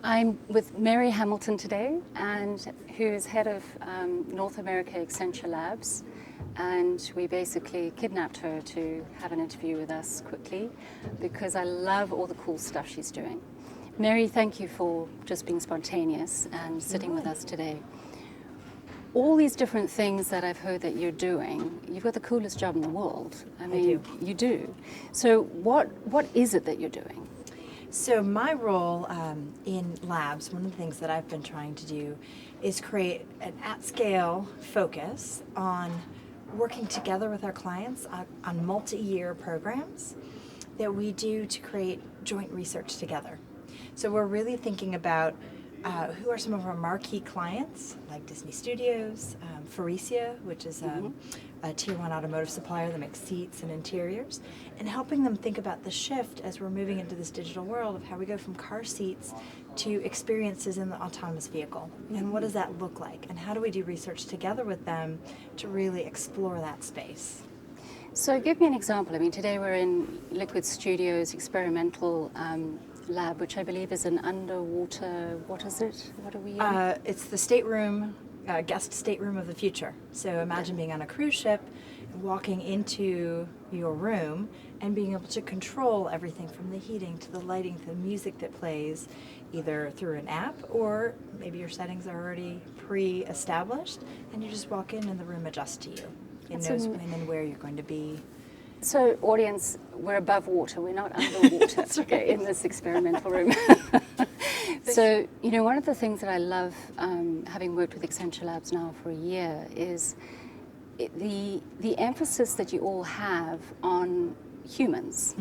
I'm with Mary Hamilton today, and who's head of North America Accenture Labs, and we basically kidnapped her to have an interview with us quickly because I love all the cool stuff she's doing. Mary, thank you for just being spontaneous and sitting with us today. All these different things that I've heard that you're doing, you've got the coolest job in the world. I mean, you do. So what is it that you're doing? So my role in labs, one of the things that I've been trying to do is create an at-scale focus on working together with our clients on multi-year programs that we do to create joint research together. So we're really thinking about who are some of our marquee clients, like Disney Studios, Faurecia, which is a tier 1 automotive supplier that makes seats and interiors, and helping them think about the shift as we're moving into this digital world of how we go from car seats to experiences in the autonomous vehicle. And what does that look like? And how do we do research together with them to really explore that space? So give me an example. I mean, today we're in Liquid Studios experimental lab, which I believe is an underwater, what is it? What are we in? It's the stateroom, guest stateroom of the future. So imagine being on a cruise ship, walking into your room and being able to control everything from the heating to the lighting to the music that plays, either through an app or maybe your settings are already pre-established and you just walk in and the room adjusts to you. It knows when and where you're going to be. So, audience, we're above water. We're not underwater in this experimental room. So, you know, one of the things that I love, having worked with Accenture Labs now for a year, is the emphasis that you all have on humans.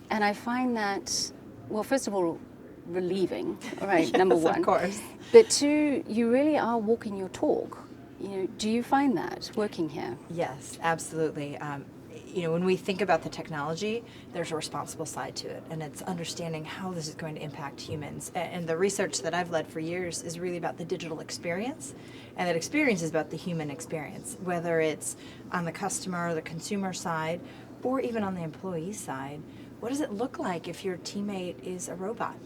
And I find that, well, first of all, relieving, all right, yes, number one. Of course. But two, you really are walking your talk. You know, do you find that working here? Yes, absolutely. You know, when we think about the technology, there's a responsible side to it, and it's understanding how this is going to impact humans. And the research that I've led for years is really about the digital experience, and that experience is about the human experience, whether it's on the customer or the consumer side, or even on the employee side. What does it look like if your teammate is a robot?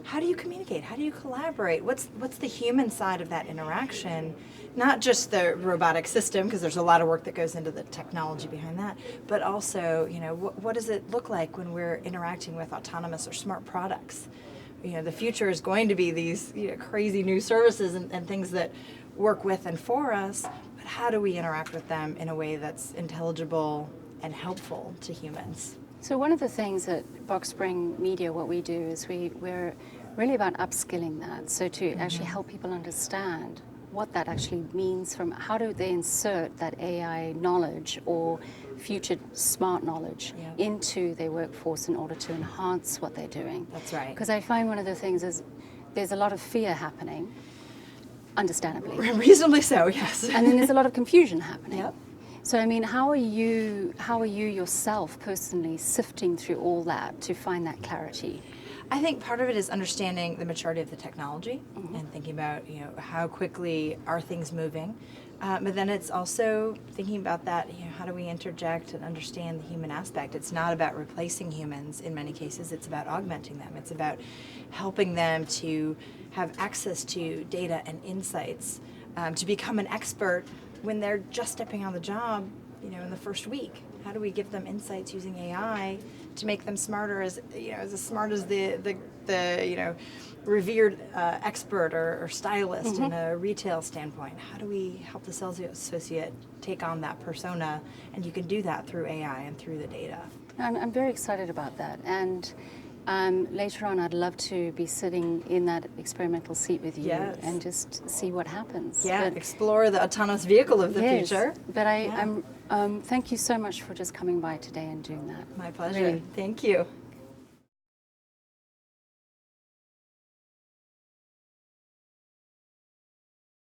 How do you communicate? How do you collaborate? What's the human side of that interaction? Not just the robotic system, because there's a lot of work that goes into the technology behind that, but also, you know, what does it look like when we're interacting with autonomous or smart products? You know, the future is going to be these crazy new services and things that work with and for us, but how do we interact with them in a way that's intelligible and helpful to humans? So one of the things at BoxMedia, what we do is we're really about upskilling that. So to actually help people understand what that actually means, from how do they insert that AI knowledge or future smart knowledge into their workforce in order to enhance what they're doing. That's right. Because I find one of the things is there's a lot of fear happening, understandably. Reasonably so, yes. And then there's a lot of confusion happening. Yep. So I mean, how are you yourself personally sifting through all that to find that clarity? I think part of it is understanding the maturity of the technology and thinking about how quickly are things moving, but then it's also thinking about that how do we interject and understand the human aspect. It's not about replacing humans in many cases. It's about augmenting them. It's about helping them to have access to data and insights, to become an expert when they're just stepping on the job, in the first week. How do we give them insights using AI to make them smarter, as smart as the revered expert or stylist in a retail standpoint? How do we help the sales associate take on that persona? And you can do that through AI and through the data. I'm very excited about that. And later on, I'd love to be sitting in that experimental seat with you and just see what happens. Yeah, but explore the autonomous vehicle of the future. But thank you so much for just coming by today and doing that. My pleasure. Really. Thank you.